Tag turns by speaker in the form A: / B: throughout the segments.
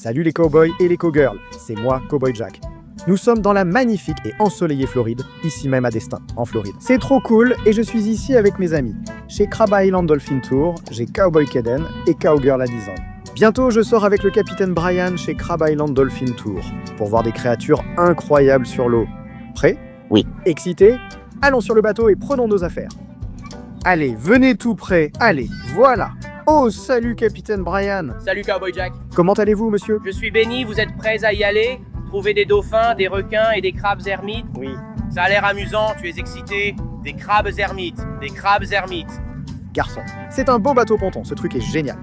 A: Salut les cowboys et les cowgirls, c'est moi, Cowboy Jack. Nous sommes dans la magnifique et ensoleillée Floride, ici même à Destin, en Floride. C'est trop cool et je suis ici avec mes amis. Chez Crab Island Dolphin Tour, j'ai Cowboy Kaden et Cowgirl Addison. Bientôt, je sors avec le capitaine Brian chez Crab Island Dolphin Tour pour voir des créatures incroyables sur l'eau. Prêt?
B: Oui.
A: Excité? Allons sur le bateau et prenons nos affaires. Allez, venez tout près. Allez, voilà. Oh, salut capitaine Brian.
C: Salut Cowboy Jack.
A: Comment allez-vous, monsieur?
C: Je suis béni, vous êtes prêts à y aller? Trouver des dauphins, des requins et des crabes ermites?
A: Oui.
C: Ça a l'air amusant, tu es excité? Des crabes ermites, des crabes ermites.
A: Garçon, c'est un beau bateau ponton, ce truc est génial.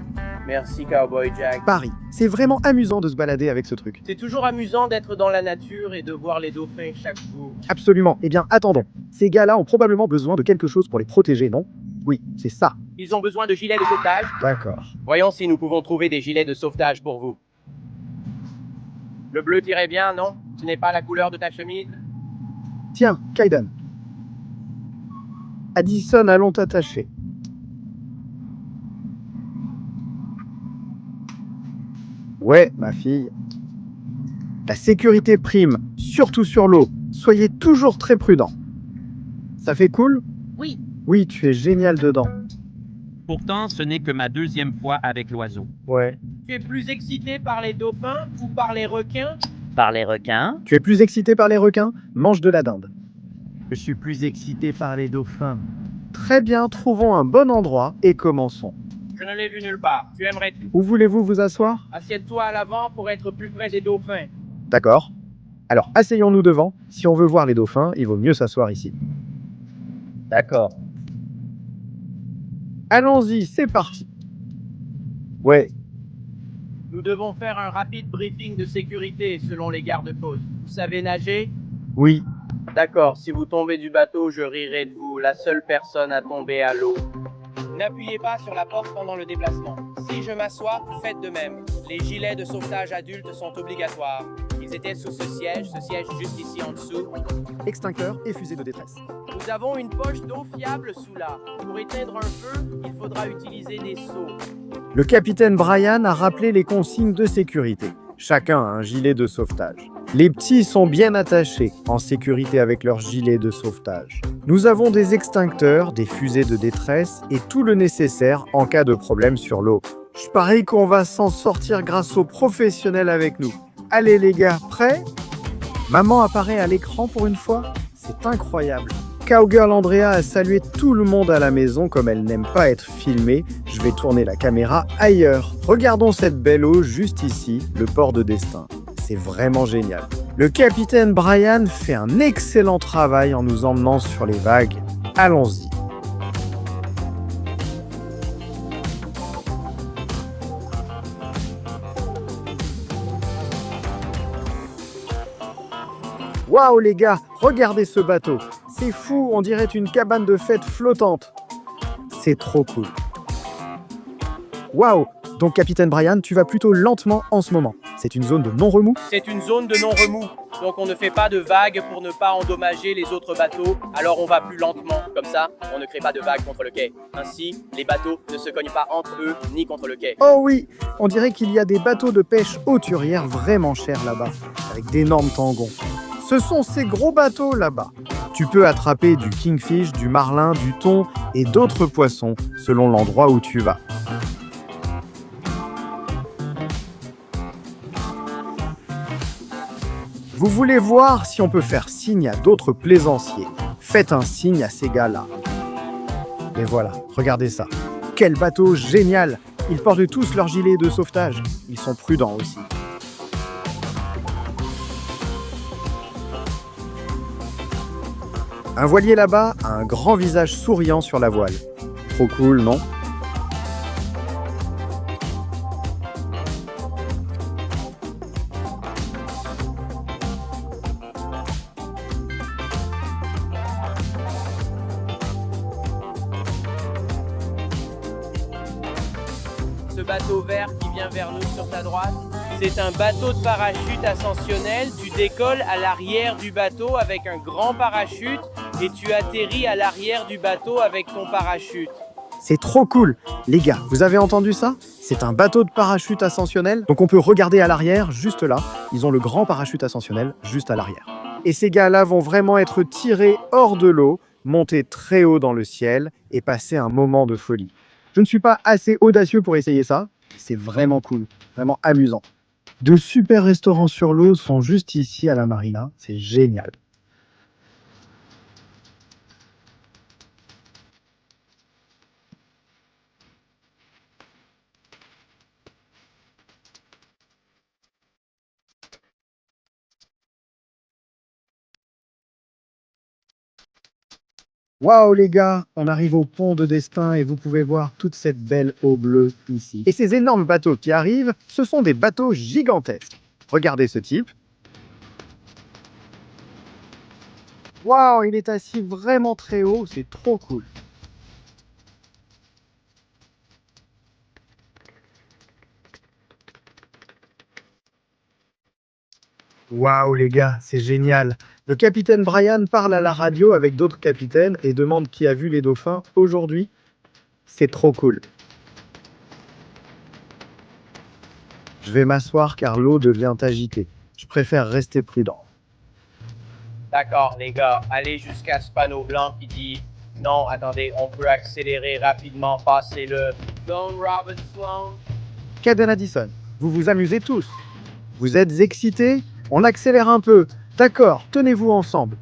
C: Merci Cowboy Jack.
A: Paris, c'est vraiment amusant de se balader avec ce truc.
C: C'est toujours amusant d'être dans la nature et de voir les dauphins chaque jour.
A: Absolument. Eh bien, attendons. Ces gars-là ont probablement besoin de quelque chose pour les protéger, non? Oui, c'est ça.
C: Ils ont besoin de gilets de sauvetage?
A: D'accord.
C: Voyons si nous pouvons trouver des gilets de sauvetage pour vous. Le bleu t'irait bien, non? Ce n'est pas la couleur de ta chemise?
A: Tiens, Kaiden. Addison, allons t'attacher. Ouais, ma fille. La sécurité prime, surtout sur l'eau. Soyez toujours très prudents. Ça fait cool?
B: Oui.
A: Oui, tu es génial dedans.
D: Pourtant, ce n'est que ma deuxième fois avec l'oiseau.
A: Ouais.
C: Tu es plus excité par les dauphins ou par les requins?
B: Par les requins.
A: Tu es plus excité par les requins? Mange de la dinde.
E: Je suis plus excité par les dauphins.
A: Très bien, trouvons un bon endroit et commençons.
C: Je ne l'ai vu nulle part. Tu aimerais...
A: Où voulez-vous vous asseoir?
C: Assieds-toi à l'avant pour être plus près des dauphins.
A: D'accord. Alors, asseyons-nous devant. Si on veut voir les dauphins, il vaut mieux s'asseoir ici.
B: D'accord.
A: Allons-y, c'est parti. Ouais,
C: Nous devons faire un rapide briefing de sécurité selon les gardes-côtes. Vous savez nager?
A: oui.
C: D'accord, si vous tombez du bateau, je rirai de vous, la seule personne à tomber à l'eau. N'appuyez pas sur la porte pendant le déplacement. Si je m'assois, faites de même. Les gilets de sauvetage adultes sont obligatoires. Ils étaient sous ce siège juste ici en dessous.
A: Extincteur et fusée de détresse.
C: Nous avons une poche d'eau fiable sous là. Pour éteindre un feu, il faudra utiliser des seaux.
A: Le capitaine Brian a rappelé les consignes de sécurité. Chacun a un gilet de sauvetage. Les petits sont bien attachés, en sécurité avec leur gilet de sauvetage. Nous avons des extincteurs, des fusées de détresse et tout le nécessaire en cas de problème sur l'eau. Je parie qu'on va s'en sortir grâce aux professionnels avec nous. Allez les gars, prêts? Maman apparaît à l'écran pour une fois? C'est incroyable. Cowgirl Andrea a salué tout le monde à la maison comme elle n'aime pas être filmée. Je vais tourner la caméra ailleurs. Regardons cette belle eau juste ici, le port de Destin. C'est vraiment génial. Le capitaine Brian fait un excellent travail en nous emmenant sur les vagues. Allons-y. Waouh les gars, regardez ce bateau. C'est fou, on dirait une cabane de fête flottante. C'est trop cool. Waouh! Donc capitaine Brian, tu vas plutôt lentement en ce moment. C'est une zone de non-remous?
C: C'est une zone de non-remous, donc on ne fait pas de vagues pour ne pas endommager les autres bateaux, alors on va plus lentement. Comme ça, on ne crée pas de vagues contre le quai. Ainsi, les bateaux ne se cognent pas entre eux ni contre le quai.
A: Oh oui, on dirait qu'il y a des bateaux de pêche hauturière vraiment chers là-bas, avec d'énormes tangons. Ce sont ces gros bateaux là-bas. Tu peux attraper du kingfish, du marlin, du thon et d'autres poissons selon l'endroit où tu vas. Vous voulez voir si on peut faire signe à d'autres plaisanciers? Faites un signe à ces gars-là. Et voilà, regardez ça. Quel bateau génial! Ils portent tous leur gilet de sauvetage. Ils sont prudents aussi. Un voilier là-bas a un grand visage souriant sur la voile. Trop cool, non?
C: Ce bateau vert qui vient vers nous sur ta droite, c'est un bateau de parachute ascensionnel. Tu décolles à l'arrière du bateau avec un grand parachute et tu atterris à l'arrière du bateau avec ton parachute.
A: C'est trop cool. Les gars, vous avez entendu ça? C'est un bateau de parachute ascensionnel. Donc on peut regarder à l'arrière, juste là. Ils ont le grand parachute ascensionnel juste à l'arrière. Et ces gars-là vont vraiment être tirés hors de l'eau, monter très haut dans le ciel et passer un moment de folie. Je ne suis pas assez audacieux pour essayer ça. C'est vraiment cool, vraiment amusant. De super restaurants sur l'eau sont juste ici à la marina. C'est génial. Waouh les gars, on arrive au pont de Destin et vous pouvez voir toute cette belle eau bleue ici. Et ces énormes bateaux qui arrivent, ce sont des bateaux gigantesques. Regardez ce type. Waouh, il est assis vraiment très haut, c'est trop cool. Waouh les gars, c'est génial. Le capitaine Brian parle à la radio avec d'autres capitaines et demande qui a vu les dauphins aujourd'hui. C'est trop cool. Je vais m'asseoir car l'eau devient agitée. Je préfère rester prudent.
C: D'accord, les gars, allez jusqu'à ce panneau blanc qui dit non, attendez, on peut accélérer rapidement, passer le Sloan Robert Sloan.
A: Caden Addison, vous vous amusez tous. Vous êtes excités? On accélère un peu. D'accord, tenez-vous ensemble.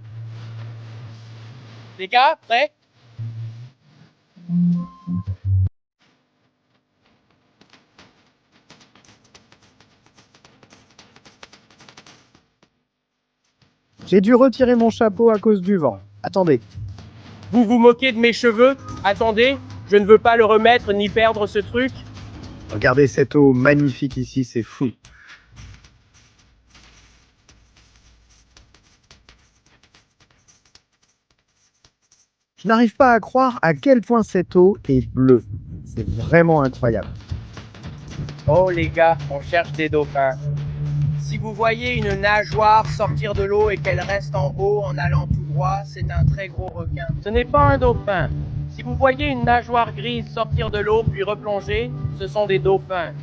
C: Les gars, prêts?
A: J'ai dû retirer mon chapeau à cause du vent. Attendez.
C: Vous vous moquez de mes cheveux? Attendez, je ne veux pas le remettre ni perdre ce truc.
A: Regardez cette eau magnifique ici, c'est fou. Je n'arrive pas à croire à quel point cette eau est bleue. C'est vraiment incroyable.
C: Oh les gars, on cherche des dauphins. Si vous voyez une nageoire sortir de l'eau et qu'elle reste en haut en allant tout droit, c'est un très gros requin. Ce n'est pas un dauphin. Si vous voyez une nageoire grise sortir de l'eau puis replonger, ce sont des dauphins.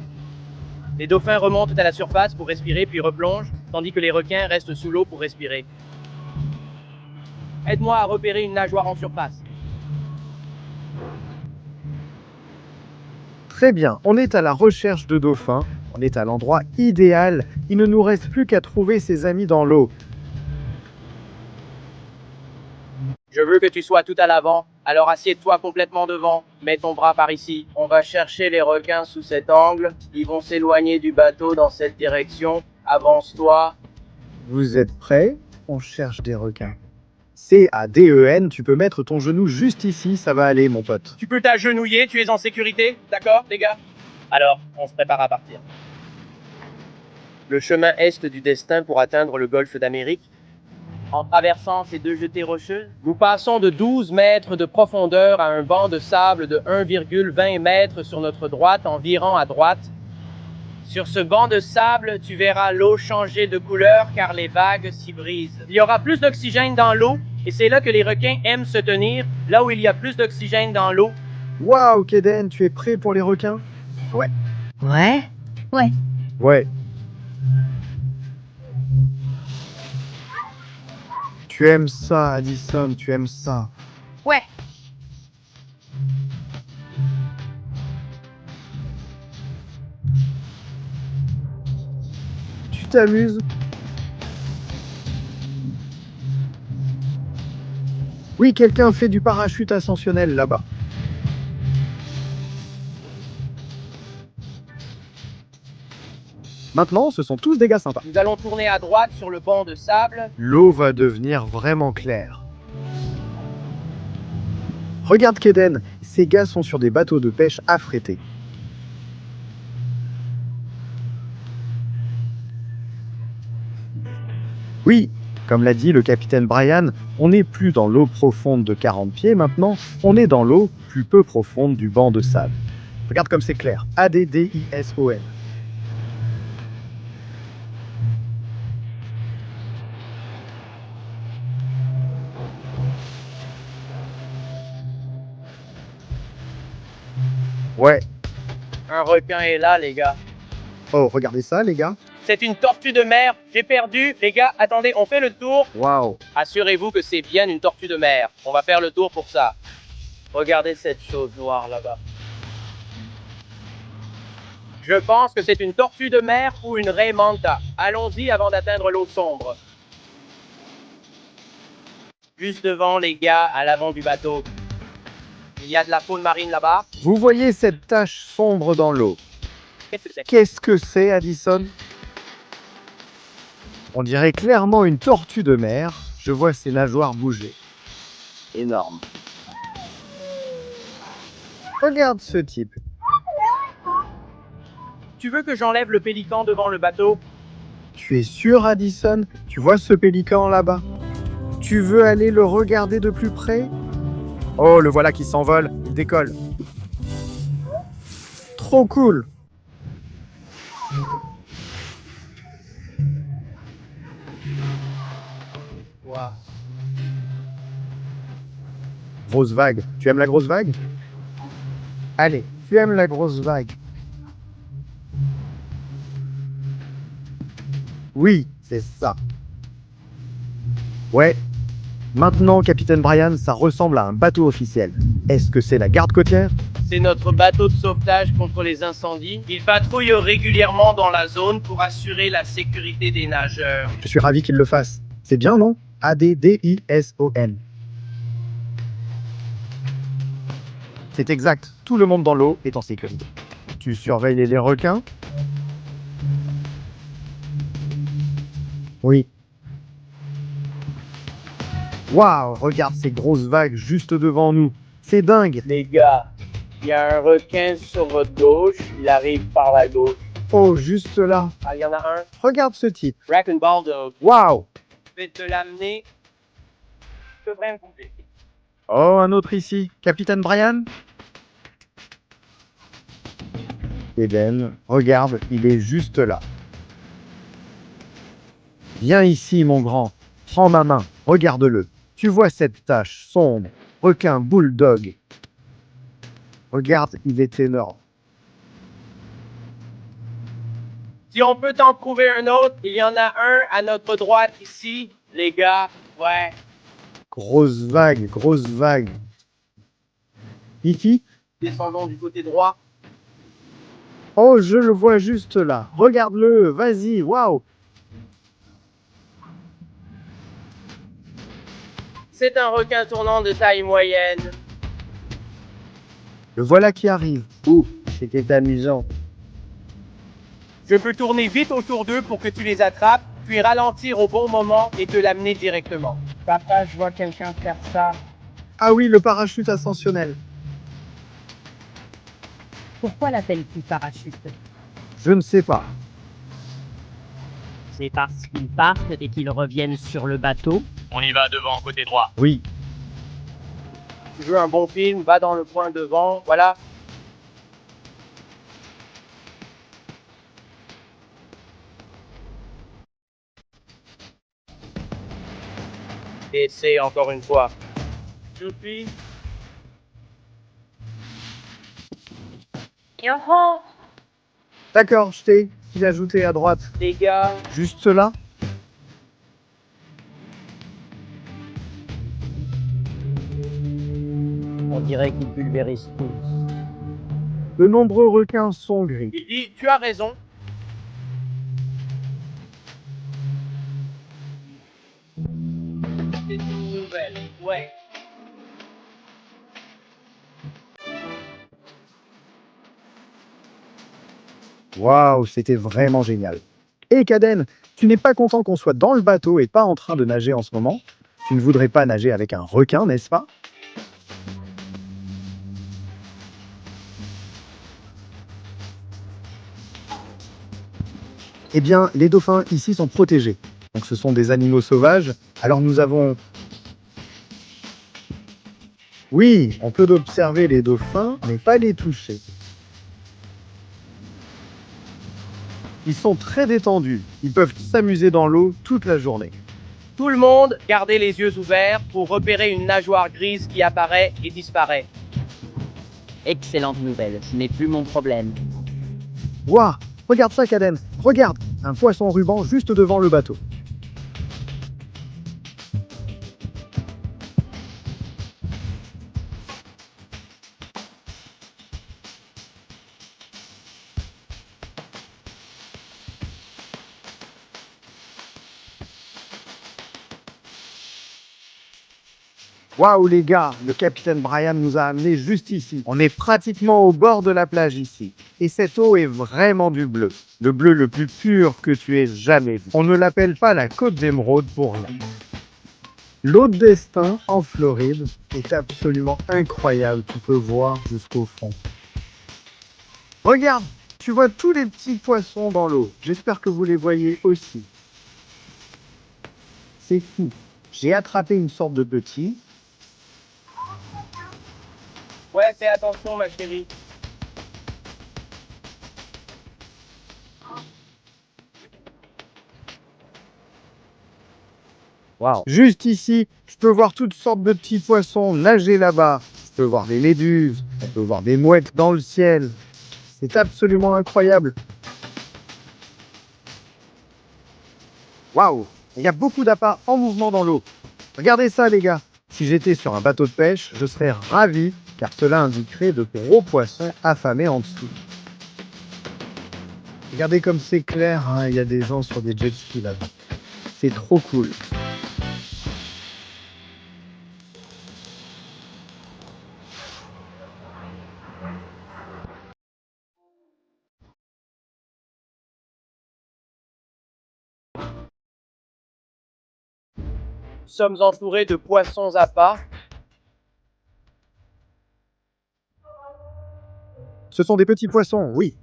C: Les dauphins remontent à la surface pour respirer puis replongent, tandis que les requins restent sous l'eau pour respirer. Aide-moi à repérer une nageoire en surface.
A: Très bien, on est à la recherche de dauphins. On est à l'endroit idéal. Il ne nous reste plus qu'à trouver ses amis dans l'eau.
C: Je veux que tu sois tout à l'avant, alors assieds-toi complètement devant. Mets ton bras par ici. On va chercher les requins sous cet angle. Ils vont s'éloigner du bateau dans cette direction. Avance-toi.
A: Vous êtes prêts? On cherche des requins. C-A-D-E-N, tu peux mettre ton genou juste ici, ça va aller mon pote.
C: Tu peux t'agenouiller, tu es en sécurité, d'accord, les gars? Alors, on se prépare à partir. Le chemin est du destin pour atteindre le golfe d'Amérique. En traversant ces deux jetées rocheuses, nous passons de 12 mètres de profondeur à un banc de sable de 1,20 mètres sur notre droite en virant à droite. Sur ce banc de sable, tu verras l'eau changer de couleur car les vagues s'y brisent. Il y aura plus d'oxygène dans l'eau et c'est là que les requins aiment se tenir, là où il y a plus d'oxygène dans l'eau.
A: Waouh, Keden, tu es prêt pour les requins?
B: Ouais.
A: Ouais. Tu aimes ça, Addison, tu aimes ça.
B: Ouais.
A: Tu t'amuses? Oui, quelqu'un fait du parachute ascensionnel là-bas. Maintenant, ce sont tous des gars sympas.
C: Nous allons tourner à droite sur le banc de sable.
A: L'eau va devenir vraiment claire. Regarde Keden, ces gars sont sur des bateaux de pêche affrétés. Oui, comme l'a dit le capitaine Brian, on n'est plus dans l'eau profonde de 40 pieds maintenant, on est dans l'eau plus peu profonde du banc de sable. Regarde comme c'est clair, A-D-D-I-S-O-N.
C: Un requin est là, les gars.
A: Oh, regardez ça, les gars.
C: C'est une tortue de mer. J'ai perdu. Les gars, attendez, on fait le tour.
A: Waouh.
C: Assurez-vous que c'est bien une tortue de mer. On va faire le tour pour ça. Regardez cette chose noire là-bas. Je pense que c'est une tortue de mer ou une raie manta. Allons-y avant d'atteindre l'eau sombre. Juste devant, les gars, à l'avant du bateau. Il y a de la faune marine là-bas.
A: Vous voyez cette tache sombre dans l'eau.
C: Qu'est-ce que c'est?
A: Qu'est-ce que c'est, Addison? On dirait clairement une tortue de mer. Je vois ses nageoires bouger. Énorme. Regarde ce type.
C: Tu veux que j'enlève le pélican devant le bateau?
A: Tu es sûr, Addison? Tu vois ce pélican là-bas? Tu veux aller le regarder de plus près? Oh, le voilà qui s'envole. Il décolle. Trop cool.
C: Wow.
A: Grosse vague. Tu aimes la grosse vague? Allez, tu aimes la grosse vague? Oui, c'est ça. Ouais. Maintenant, Capitaine Brian, ça ressemble à un bateau officiel. Est-ce que c'est la garde côtière?
C: C'est notre bateau de sauvetage contre les incendies. Il patrouille régulièrement dans la zone pour assurer la sécurité des nageurs.
A: Je suis ravi qu'il le fasse. C'est bien, non? Addison. C'est exact. Tout le monde dans l'eau est en sécurité. Tu surveilles les requins? Oui. Waouh, regarde ces grosses vagues juste devant nous. C'est dingue.
C: Les gars, il y a un requin sur votre gauche. Il arrive par la gauche.
A: Oh, juste là.
C: Ah, il y en a un.
A: Regarde ce type.
C: Raccoon Baldo.
A: Waouh.
C: Je vais te l'amener. Je devrais me bouger.
A: Oh, un autre ici. Capitaine Brian? Eden, regarde, il est juste là. Viens ici, mon grand. Prends ma main. Regarde-le. Tu vois cette tache sombre. Requin bulldog. Regarde, il est énorme.
C: Si on peut t'en trouver un autre, il y en a un à notre droite ici. Les gars, ouais.
A: Grosse vague, grosse vague. Ici?
C: Descendons du côté droit.
A: Oh, je le vois juste là. Regarde-le, vas-y, waouh.
C: C'est un requin tournant de taille moyenne.
A: Le voilà qui arrive. Ouh, c'était amusant.
C: Je peux tourner vite autour d'eux pour que tu les attrapes, puis ralentir au bon moment et te l'amener directement. Papa, je vois quelqu'un faire ça.
A: Ah oui, le parachute ascensionnel.
F: Pourquoi l'appelles-tu parachute?
A: Je ne sais pas.
F: C'est parce qu'ils partent et qu'ils reviennent sur le bateau.
D: On y va devant, côté droit.
A: Oui.
C: Tu veux un bon film, va dans le coin devant, voilà. Essaye encore une fois. Youpi.
F: Yoho!
A: D'accord, je t'ai ajouté à droite.
C: Les gars,
A: Juste là.
F: On dirait qu'ils pulvérisent tout.
A: De nombreux requins sont gris.
C: il dit, tu as raison. C'est une nouvelle, ouais.
A: Waouh, c'était vraiment génial. Et Caden, tu n'es pas content qu'on soit dans le bateau et pas en train de nager en ce moment? Tu ne voudrais pas nager avec un requin, n'est-ce pas? Eh bien, les dauphins ici sont protégés. Donc ce sont des animaux sauvages. Alors nous avons... Oui, on peut observer les dauphins, mais pas les toucher. Ils sont très détendus. Ils peuvent s'amuser dans l'eau toute la journée.
C: Tout le monde, gardez les yeux ouverts pour repérer une nageoire grise qui apparaît et disparaît.
F: Excellente nouvelle, ce n'est plus mon problème.
A: Waouh! Regarde ça, Caden! Regarde! Un poisson ruban juste devant le bateau. Waouh les gars, le capitaine Brian nous a amenés juste ici. On est pratiquement au bord de la plage ici. Et cette eau est vraiment du bleu. Le bleu le plus pur que tu aies jamais vu. On ne l'appelle pas la côte d'émeraude pour rien. L'eau de destin en Floride est absolument incroyable. Tu peux voir jusqu'au fond. Regarde, tu vois tous les petits poissons dans l'eau. J'espère que vous les voyez aussi. C'est fou. J'ai attrapé une sorte de petit.
C: Ouais, fais attention, ma chérie.
A: Wow. Juste ici, je peux voir toutes sortes de petits poissons nager là-bas. Je peux voir des méduses, on peut voir des mouettes dans le ciel. C'est absolument incroyable. Waouh! Il y a beaucoup d'appâts en mouvement dans l'eau. Regardez ça, les gars. Si j'étais sur un bateau de pêche, je serais ravi, car cela indiquerait de gros poissons affamés en dessous. Regardez comme c'est clair, hein, il y a des gens sur des jet skis là-bas. C'est trop cool.
C: Nous sommes entourés de poissons appâts.
A: Ce sont des petits poissons, oui.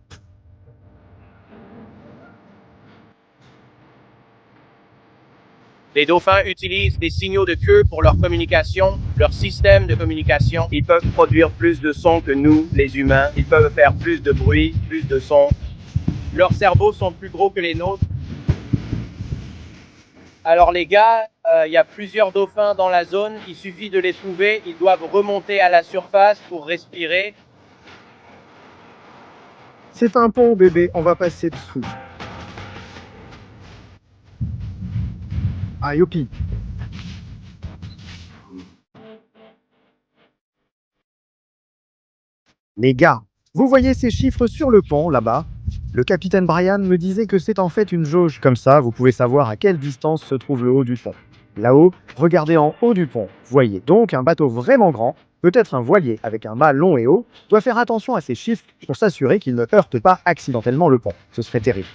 C: Les dauphins utilisent des signaux de queue pour leur communication, leur système de communication. Ils peuvent produire plus de sons que nous, les humains. Ils peuvent faire plus de bruit, plus de sons. Leurs cerveaux sont plus gros que les nôtres. Alors les gars, il y a plusieurs dauphins dans la zone. Il suffit de les trouver. Ils doivent remonter à la surface pour respirer.
A: C'est un pont, bébé, on va passer dessous. Ah, youpi. Les gars, vous voyez ces chiffres sur le pont, là-bas? Le capitaine Brian me disait que c'est en fait une jauge. Comme ça, vous pouvez savoir à quelle distance se trouve le haut du pont. Là-haut, regardez en haut du pont. Voyez donc un bateau vraiment grand, peut-être un voilier avec un mât long et haut, doit faire attention à ces chiffres pour s'assurer qu'il ne heurte pas accidentellement le pont. Ce serait terrible.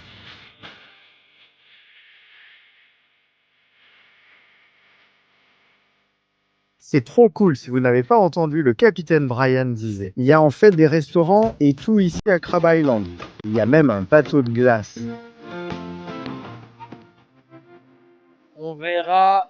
A: C'est trop cool, si vous n'avez pas entendu, le capitaine Brian disait. Il y a en fait des restaurants et tout ici à Crab Island. Il y a même un bateau de glace.
C: On verra.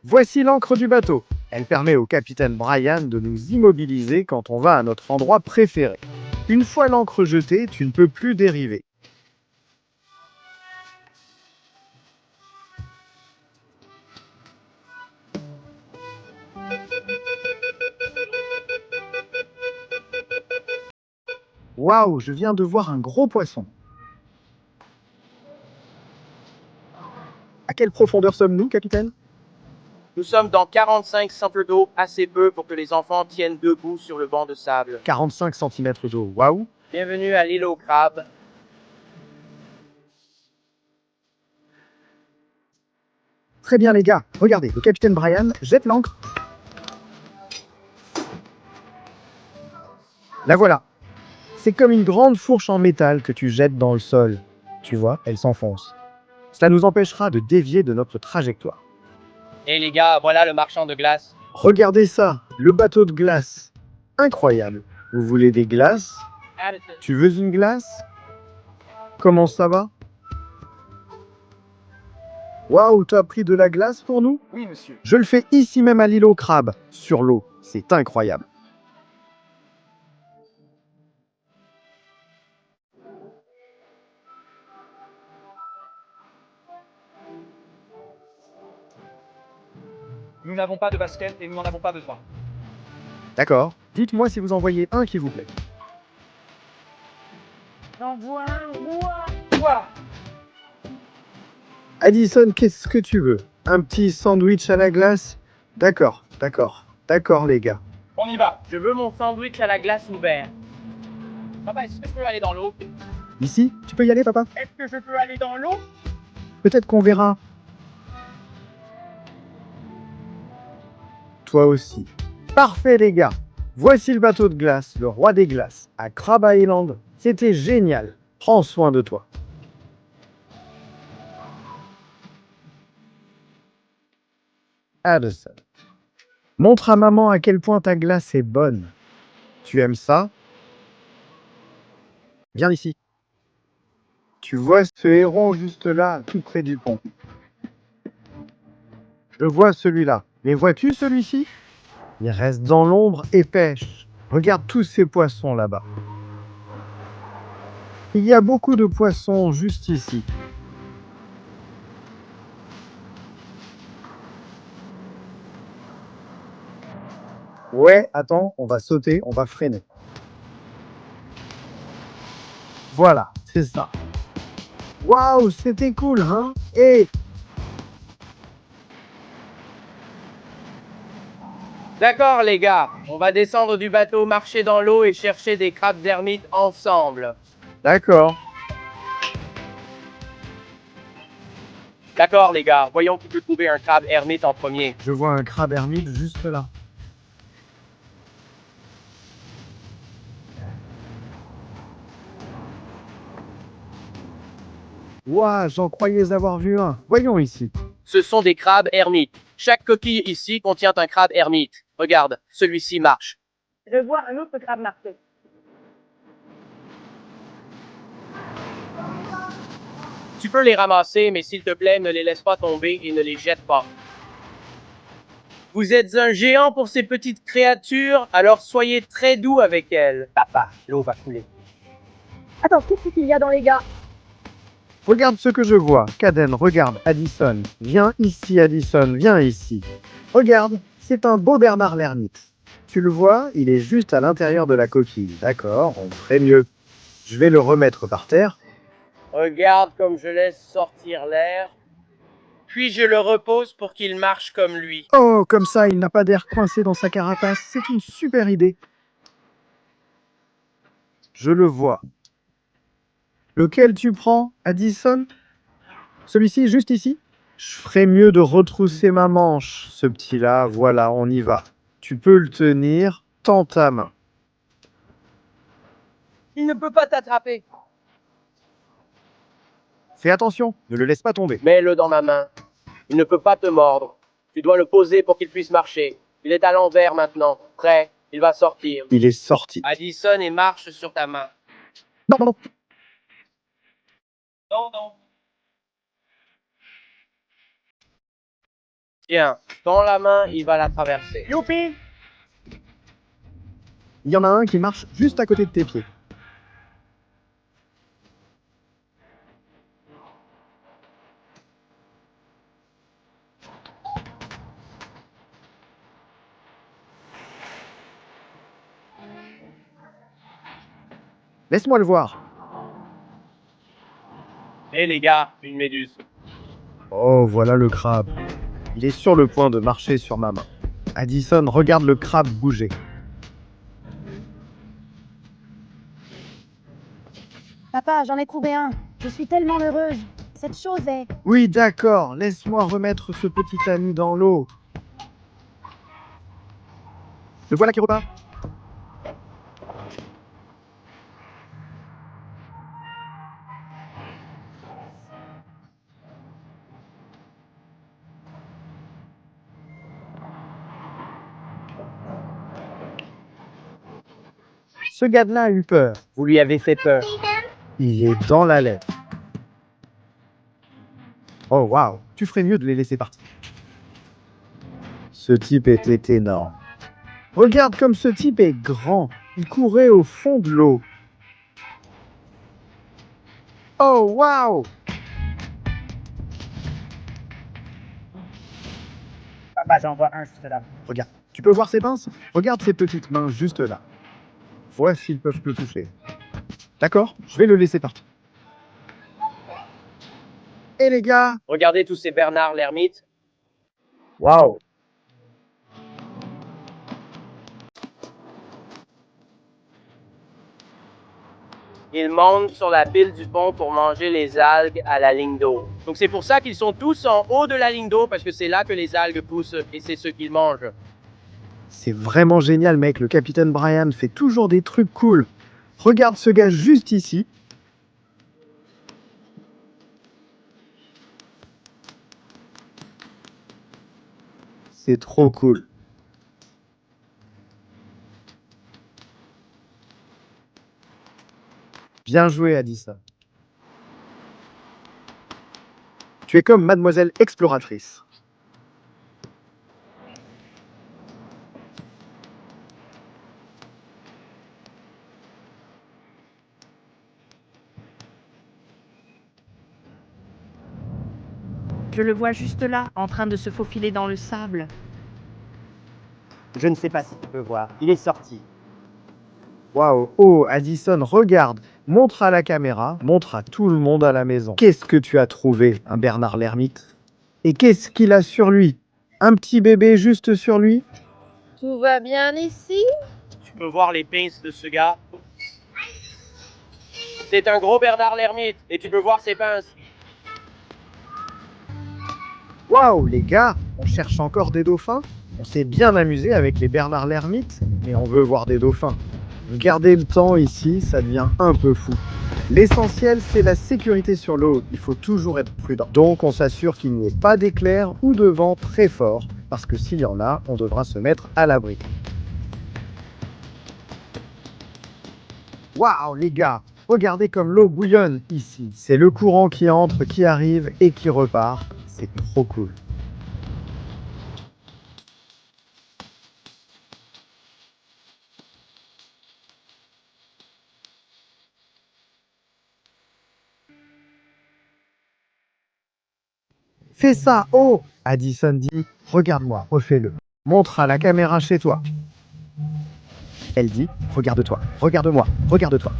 A: Voici l'ancre du bateau. Elle permet au capitaine Brian de nous immobiliser quand on va à notre endroit préféré. Une fois l'ancre jetée, tu ne peux plus dériver. Waouh, je viens de voir un gros poisson. À quelle profondeur sommes-nous, capitaine?
C: Nous sommes dans 45 cm d'eau, assez peu pour que les enfants tiennent debout sur le banc de sable.
A: 45 cm d'eau, waouh.
C: Bienvenue à l'île aux crabes.
A: Très bien les gars, regardez, le capitaine Brian jette l'ancre. La voilà. C'est comme une grande fourche en métal que tu jettes dans le sol. Tu vois, elle s'enfonce. Cela nous empêchera de dévier de notre trajectoire.
C: Et les gars, voilà le marchand de glace.
A: Regardez ça, le bateau de glace. Incroyable. Vous voulez des glaces? Tu veux une glace? Comment ça va? Waouh, t'as pris de la glace pour nous?
C: Oui, monsieur.
A: Je le fais ici même à l'île aux crabes, sur l'eau. C'est incroyable.
C: Nous n'avons pas de basket et nous n'en avons pas besoin.
A: D'accord. Dites-moi si vous en voyez un qui vous plaît. Addison, qu'est-ce que tu veux? Un petit sandwich à la glace? D'accord, d'accord, d'accord les gars.
C: On y va. Je veux mon sandwich à la glace ouvert. Papa, est-ce que je peux aller dans l'eau?
A: Ici, tu peux y aller papa?
C: Est-ce que je peux aller dans l'eau?
A: Peut-être qu'on verra. Toi aussi. Parfait les gars. Voici le bateau de glace, le roi des glaces, à Crab Island. C'était génial. Prends soin de toi. Addison. Montre à maman à quel point ta glace est bonne. Tu aimes ça? Viens ici. Tu vois ce héron juste là, tout près du pont. Je vois celui-là. Mais vois-tu celui-ci? Il reste dans l'ombre et pêche. Regarde tous ces poissons là-bas. Il y a beaucoup de poissons juste ici. Ouais, attends, on va sauter, on va freiner. Voilà, c'est ça. Waouh, c'était cool, hein? Et
C: D'accord, les gars. On va descendre du bateau, marcher dans l'eau et chercher des crabes d'ermite ensemble.
A: d'accord.
C: D'accord, les gars. Voyons qui peut trouver un crabe ermite en premier.
A: Je vois un crabe ermite juste là. Ouah, j'en croyais avoir vu un. Voyons ici.
C: Ce sont des crabes ermites. Chaque coquille ici contient un crabe ermite. Regarde, celui-ci marche.
G: Je vois un autre crabe marcher.
C: Tu peux les ramasser, mais s'il te plaît, ne les laisse pas tomber et ne les jette pas. Vous êtes un géant pour ces petites créatures, alors soyez très doux avec elles.
B: Papa, l'eau va couler.
G: Attends, qu'est-ce qu'il y a dans les gars?
A: Regarde ce que je vois. Caden, regarde, Addison. Viens ici, Addison, viens ici. Regarde, c'est un beau Bernard l'ermite. Tu le vois, il est juste à l'intérieur de la coquille. D'accord, on ferait mieux. Je vais le remettre par terre.
C: Regarde comme je laisse sortir l'air. Puis je le repose pour qu'il marche comme lui.
A: Oh, comme ça, il n'a pas d'air coincé dans sa carapace. C'est une super idée. Je le vois. Lequel tu prends, Addison? Celui-ci, juste ici? Je ferais mieux de retrousser ma manche, ce petit-là. Voilà, on y va. Tu peux le tenir, tends ta main.
C: Il ne peut pas t'attraper.
A: Fais attention, ne le laisse pas tomber.
C: Mets-le dans ma main. Il ne peut pas te mordre. Tu dois le poser pour qu'il puisse marcher. Il est à l'envers maintenant. Prêt, il va sortir.
A: Il est sorti.
C: Addison et marche sur ta main.
A: Non, non, non.
C: Non, non. Tiens, dans la main, il va la traverser.
G: Youpi!
A: Il y en a un qui marche juste à côté de tes pieds. Laisse-moi le voir.
C: Hé les gars, une méduse.
A: Oh, voilà le crabe. Il est sur le point de marcher sur ma main. Addison, regarde le crabe bouger.
G: Papa, j'en ai trouvé un. Je suis tellement heureuse. Cette chose est...
A: Oui, d'accord. Laisse-moi remettre ce petit ami dans l'eau. Le voilà qui repart. Ce gars-là a eu peur.
B: Vous lui avez fait peur.
A: Il est dans la lettre. Oh, waouh. Tu ferais mieux de les laisser partir. Ce type était énorme. Regarde comme ce type est grand. Il courait au fond de l'eau. Oh, waouh.
B: Papa, j'en vois un juste là.
A: Regarde. Tu peux voir ces pinces? Regarde ces petites mains juste là. Vois s'ils peuvent te toucher. D'accord? Je vais le laisser partir. Et les gars?
C: Regardez tous ces Bernard l'ermite.
A: Waouh!
C: Ils montent sur la pile du pont pour manger les algues à la ligne d'eau. Donc c'est pour ça qu'ils sont tous en haut de la ligne d'eau, parce que c'est là que les algues poussent et c'est ce qu'ils mangent.
A: C'est vraiment génial, mec. Le capitaine Brian fait toujours des trucs cool. Regarde ce gars juste ici. C'est trop cool. Bien joué, Addison. Tu es comme Mademoiselle Exploratrice.
H: Je le vois juste là, en train de se faufiler dans le sable.
B: Je ne sais pas si tu peux voir. Il est sorti.
A: Waouh! Oh, Addison, regarde! Montre à la caméra, montre à tout le monde à la maison. Qu'est-ce que tu as trouvé, un Bernard l'ermite? Et qu'est-ce qu'il a sur lui? Un petit bébé juste sur lui?
I: Tout va bien ici?
C: Tu peux voir les pinces de ce gars. C'est un gros Bernard l'ermite et tu peux voir ses pinces.
A: Waouh, les gars, on cherche encore des dauphins? On s'est bien amusé avec les Bernard l'ermite, mais on veut voir des dauphins. Regardez le temps ici, ça devient un peu fou. L'essentiel, c'est la sécurité sur l'eau. Il faut toujours être prudent. Donc, on s'assure qu'il n'y ait pas d'éclairs ou de vent très fort, parce que s'il y en a, on devra se mettre à l'abri. Waouh, les gars, regardez comme l'eau bouillonne ici. C'est le courant qui entre, qui arrive et qui repart. C'est trop cool. Fais ça, oh! Addison dit, regarde-moi, refais-le. Montre à la caméra chez toi. Elle dit, regarde-toi, regarde-moi, regarde-toi.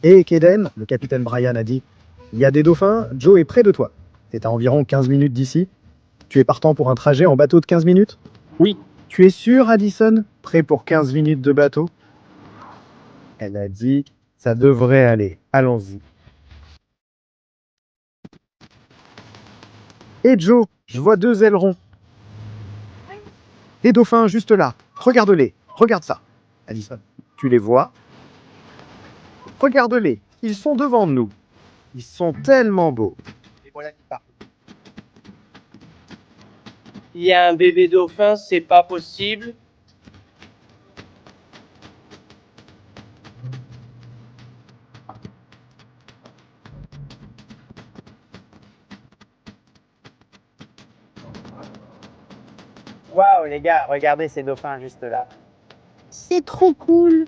A: Et Keden, le capitaine Brian a dit, il y a des dauphins, Joe est près de toi. C'est à environ 15 minutes d'ici. Tu es partant pour un trajet en bateau de 15 minutes?
D: Oui.
A: Tu es sûr, Addison? Prêt pour 15 minutes de bateau? Elle a dit, ça devrait aller. Allons-y. Et Joe, je vois deux ailerons. Des dauphins juste là. Regarde-les. Regarde ça. Addison, tu les vois? Regarde-les. Ils sont devant nous. Ils sont tellement beaux.
C: Et voilà qui part. Il y a un bébé dauphin, c'est pas possible.
B: Waouh, les gars, regardez ces dauphins juste là.
H: C'est trop cool.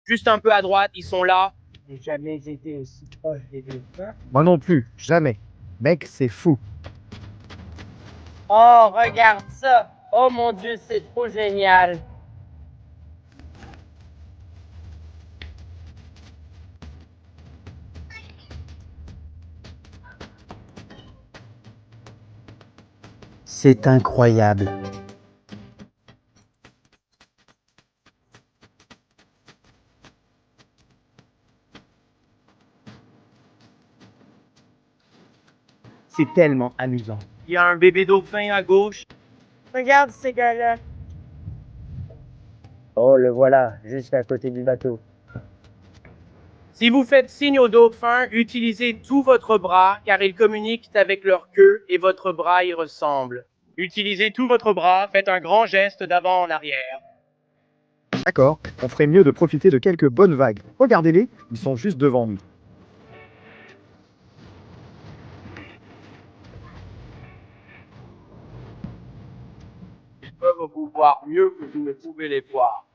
C: Juste un peu à droite, ils sont là.
B: J'ai jamais été aussi proche des dauphins.
A: Moi non plus. Jamais. Mec, c'est fou.
I: Oh, regarde ça! Oh mon Dieu, c'est trop génial!
B: C'est incroyable. C'est tellement amusant.
C: Il y a un bébé dauphin à gauche.
I: Regarde ces gars-là!
B: Oh, le voilà, juste à côté du bateau.
C: Si vous faites signe aux dauphins, utilisez tout votre bras, car ils communiquent avec leur queue et votre bras y ressemble. Utilisez tout votre bras, faites un grand geste d'avant en arrière.
A: D'accord. On ferait mieux de profiter de quelques bonnes vagues. Regardez-les. Ils sont juste devant nous.
C: Ils peuvent vous voir mieux que vous ne pouvez les voir.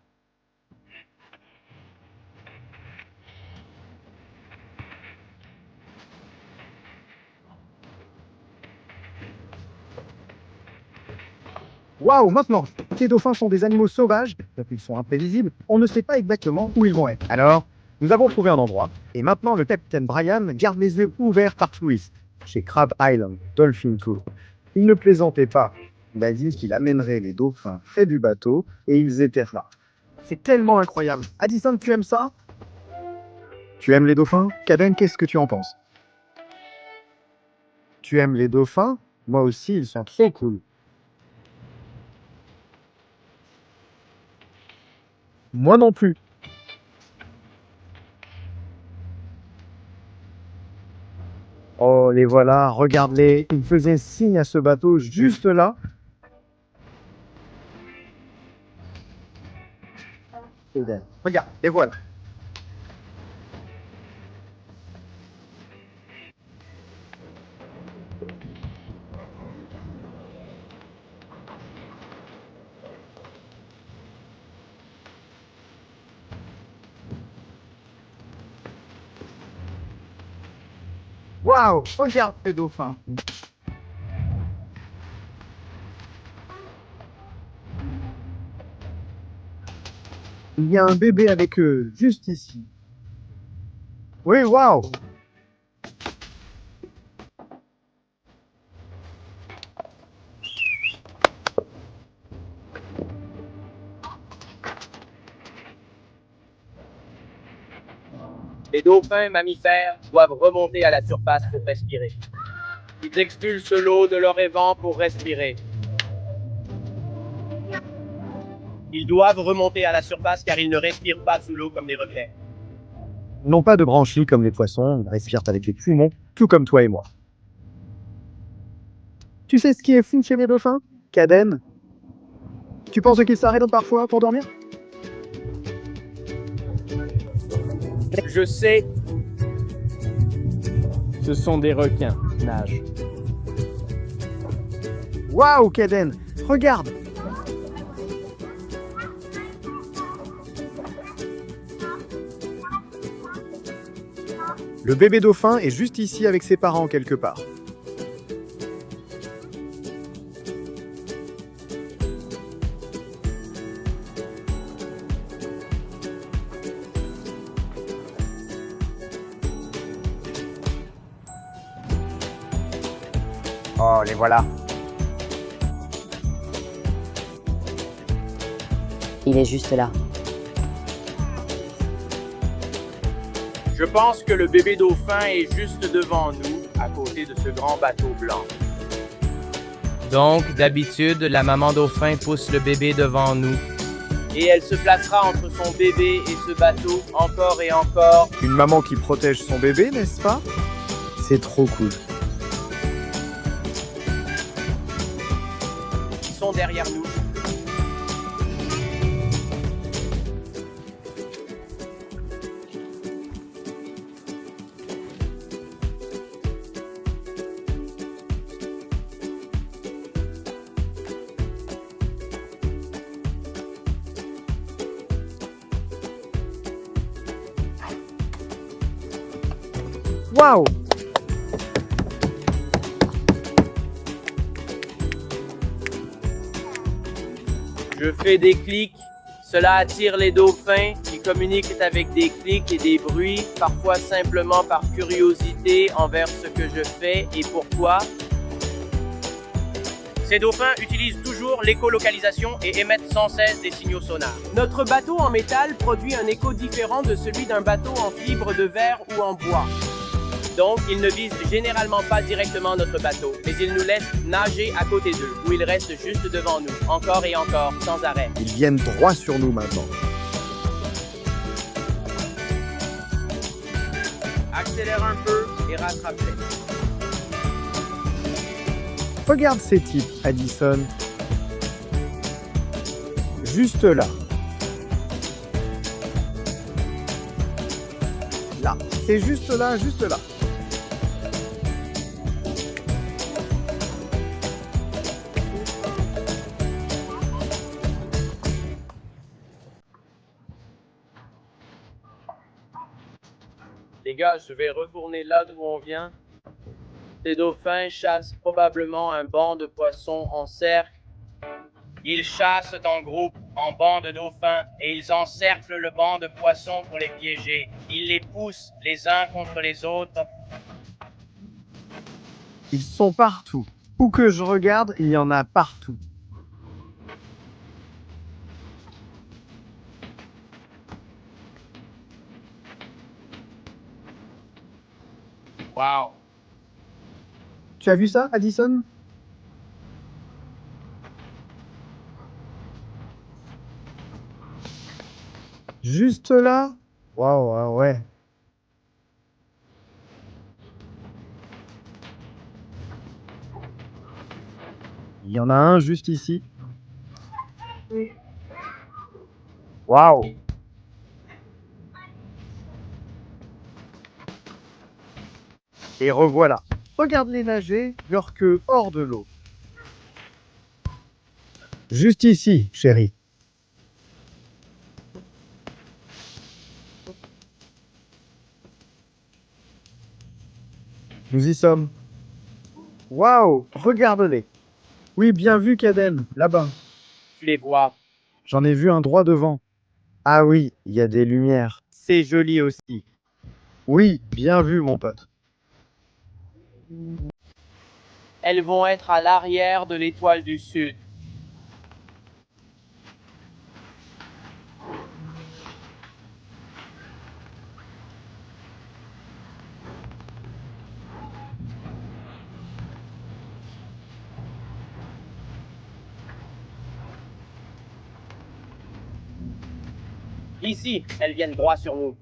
A: Waouh, maintenant, ces dauphins sont des animaux sauvages, donc ils sont imprévisibles, on ne sait pas exactement où ils vont être. Alors, nous avons trouvé un endroit, et maintenant le capitaine Brian garde les yeux ouverts partout ici, chez Crab Island, Dolphin Cove. Il ne plaisantait pas, il a dit qu'il amènerait les dauphins près du bateau, et ils étaient là. C'est tellement incroyable. Addison, tu aimes ça? Tu aimes les dauphins? Caden, qu'est-ce que tu en penses? Tu aimes les dauphins? Moi aussi, ils sont très cool. Moi non plus. Oh, les voilà, regarde-les. Ils faisaient signe à ce bateau juste là. Regarde, les voilà. Waouh, regarde ces dauphins. Il y a un bébé avec eux, juste ici. Oui, waouh.
C: Les dauphins mammifères doivent remonter à la surface pour respirer. Ils expulsent l'eau de leur évent pour respirer. Ils doivent remonter à la surface car ils ne respirent pas sous l'eau comme des requins.
A: Ils n'ont pas de branchies comme les poissons, ils respirent avec les poumons, tout comme toi et moi. Tu sais ce qui est fou chez les dauphins, Caden? Tu penses qu'ils s'arrêtent parfois pour dormir?
C: Je sais,
D: Ce sont des requins, nage.
A: Waouh, Caden, regarde! Le bébé dauphin est juste ici avec ses parents quelque part.
B: Oh, les voilà.
F: Il est juste là.
C: je pense que le bébé dauphin est juste devant nous, à côté de ce grand bateau blanc. Donc, d'habitude, la maman dauphin pousse le bébé devant nous. Et elle se placera entre son bébé et ce bateau, encore et encore.
A: Une maman qui protège son bébé, n'est-ce pas? C'est trop cool.
C: Ils sont derrière nous.
A: Waouh!
C: Je fais des clics. Cela attire les dauphins qui communiquent avec des clics et des bruits, parfois simplement par curiosité envers ce que je fais et pourquoi. Ces dauphins utilisent toujours l'écolocalisation et émettent sans cesse des signaux sonars. Notre bateau en métal produit un écho différent de celui d'un bateau en fibre de verre ou en bois. Donc, ils ne visent généralement pas directement notre bateau, mais ils nous laissent nager à côté d'eux, où ils restent juste devant nous, encore et encore, sans arrêt.
A: Ils viennent droit sur nous maintenant.
C: Accélère un peu et rattrape-les.
A: Regarde ces types, Addison. Juste là. Là. C'est juste là, juste là.
C: Les gars, je vais retourner là d'où on vient. Ces dauphins chassent probablement un banc de poissons en cercle. Ils chassent en groupe, en banc de dauphins, et ils encerclent le banc de poissons pour les piéger. Ils les poussent les uns contre les autres.
A: Ils sont partout. Où que je regarde, il y en a partout.
C: Wow.
A: Tu as vu ça, Addison? Juste là? Waouh, ouais. Il y en a un juste ici. Waouh. Et revoilà. Regarde-les nager, leur queue hors de l'eau. Juste ici, chérie. Nous y sommes. Waouh, regarde-les. Oui, bien vu, Kaden, là-bas.
C: Tu les vois.
A: J'en ai vu un droit devant. Ah oui, il y a des lumières. C'est joli aussi. Oui, bien vu, mon pote.
C: Elles vont être à l'arrière de l'étoile du Sud. Ici, elles viennent droit sur nous.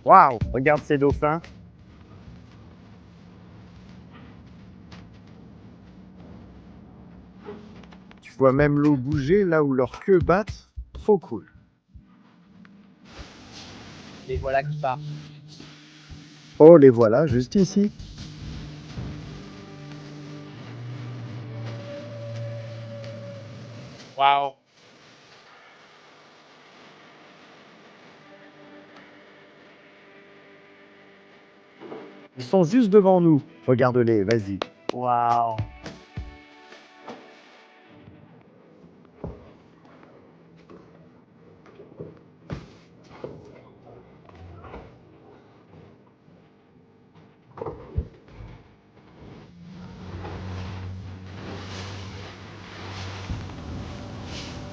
B: Waouh, regarde ces dauphins.
A: Tu vois même l'eau bouger là où leurs queues battent. Trop cool.
C: Les voilà qui partent.
A: Oh, les voilà, juste ici.
C: Wow.
A: Ils sont juste devant nous. Regarde-les, vas-y.
B: Waouh.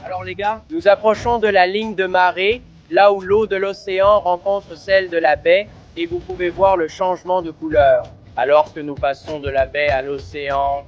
C: Alors les gars, nous approchons de la ligne de marée, là où l'eau de l'océan rencontre celle de la baie, et vous pouvez voir le changement de couleur. Alors que nous passons de la baie à l'océan,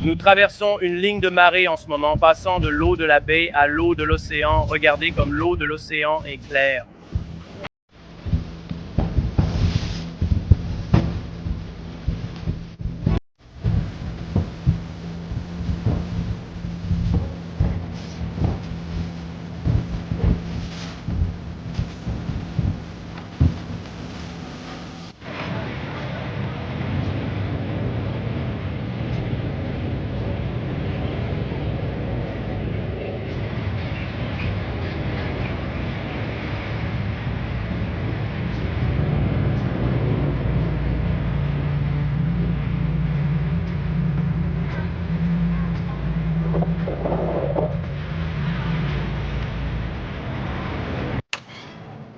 C: nous traversons une ligne de marée en ce moment, passant de l'eau de la baie à l'eau de l'océan. Regardez comme l'eau de l'océan est claire.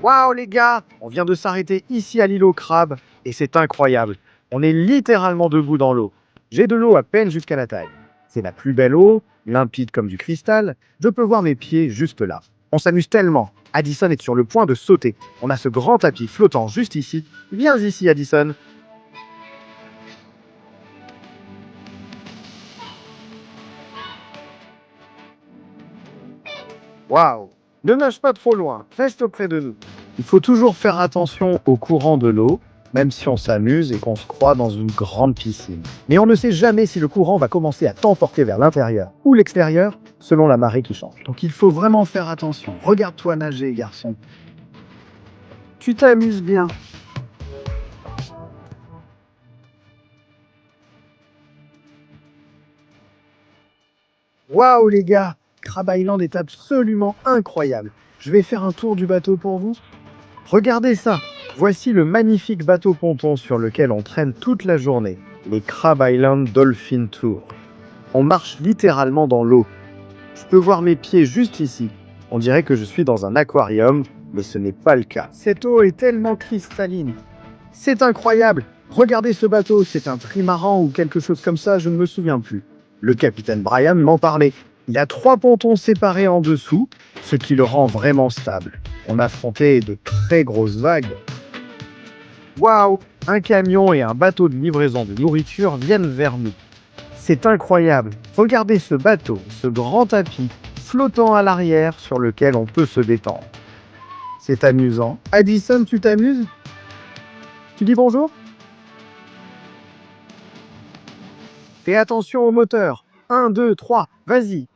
A: Waouh, les gars! On vient de s'arrêter ici à l'île aux crabes, et c'est incroyable. On est littéralement debout dans l'eau. J'ai de l'eau à peine jusqu'à la taille. C'est la plus belle eau, limpide comme du cristal. Je peux voir mes pieds juste là. On s'amuse tellement. Addison est sur le point de sauter. On a ce grand tapis flottant juste ici. Viens ici, Addison. Waouh! Ne nage pas trop loin, reste près de nous. Il faut toujours faire attention au courant de l'eau, même si on s'amuse et qu'on se croit dans une grande piscine. Mais on ne sait jamais si le courant va commencer à t'emporter vers l'intérieur ou l'extérieur, selon la marée qui change. Donc il faut vraiment faire attention. Regarde-toi nager, garçon. Tu t'amuses bien. Waouh les gars, Crab Island est absolument incroyable. Je vais faire un tour du bateau pour vous. Regardez ça. Voici le magnifique bateau ponton sur lequel on traîne toute la journée. Les Crab Island Dolphin Tour. On marche littéralement dans l'eau. Je peux voir mes pieds juste ici. On dirait que je suis dans un aquarium, mais ce n'est pas le cas. Cette eau est tellement cristalline. C'est incroyable. Regardez ce bateau, c'est un trimaran ou quelque chose comme ça, je ne me souviens plus. Le capitaine Brian m'en parlait. Il a 3 pontons séparés en dessous, ce qui le rend vraiment stable. On affrontait de très grosses vagues. Waouh! Un camion et un bateau de livraison de nourriture viennent vers nous. C'est incroyable. Regardez ce bateau, ce grand tapis, flottant à l'arrière sur lequel on peut se détendre. C'est amusant. Addison, tu t'amuses? Tu dis bonjour? Fais attention au moteur. 1, 2, 3, vas-y.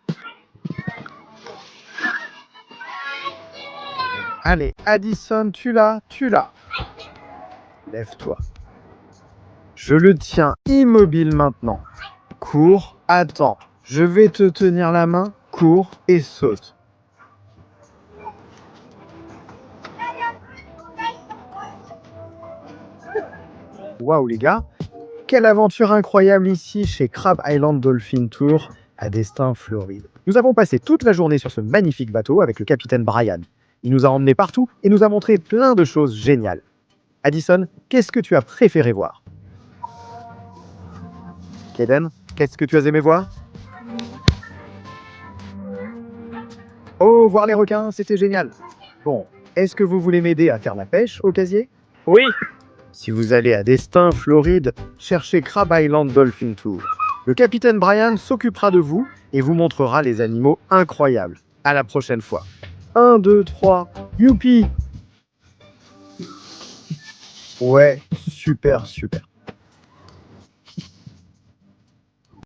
A: Allez, Addison, tu l'as. Lève-toi. Je le tiens immobile maintenant. Cours, attends. Je vais te tenir la main, cours et saute. Waouh les gars, quelle aventure incroyable ici chez Crab Island Dolphin Tour à Destin, Floride. Nous avons passé toute la journée sur ce magnifique bateau avec le capitaine Brian. Il nous a emmenés partout et nous a montré plein de choses géniales. Addison, qu'est-ce que tu as préféré voir? Kaden, qu'est-ce que tu as aimé voir? Oh, voir les requins, c'était génial. Bon, est-ce que vous voulez m'aider à faire la pêche au casier?
C: Oui.
A: Si vous allez à Destin, Floride, cherchez Crab Island Dolphin Tour. Le capitaine Brian s'occupera de vous et vous montrera les animaux incroyables. À la prochaine fois. 1, 2, 3, youpi! Ouais, super.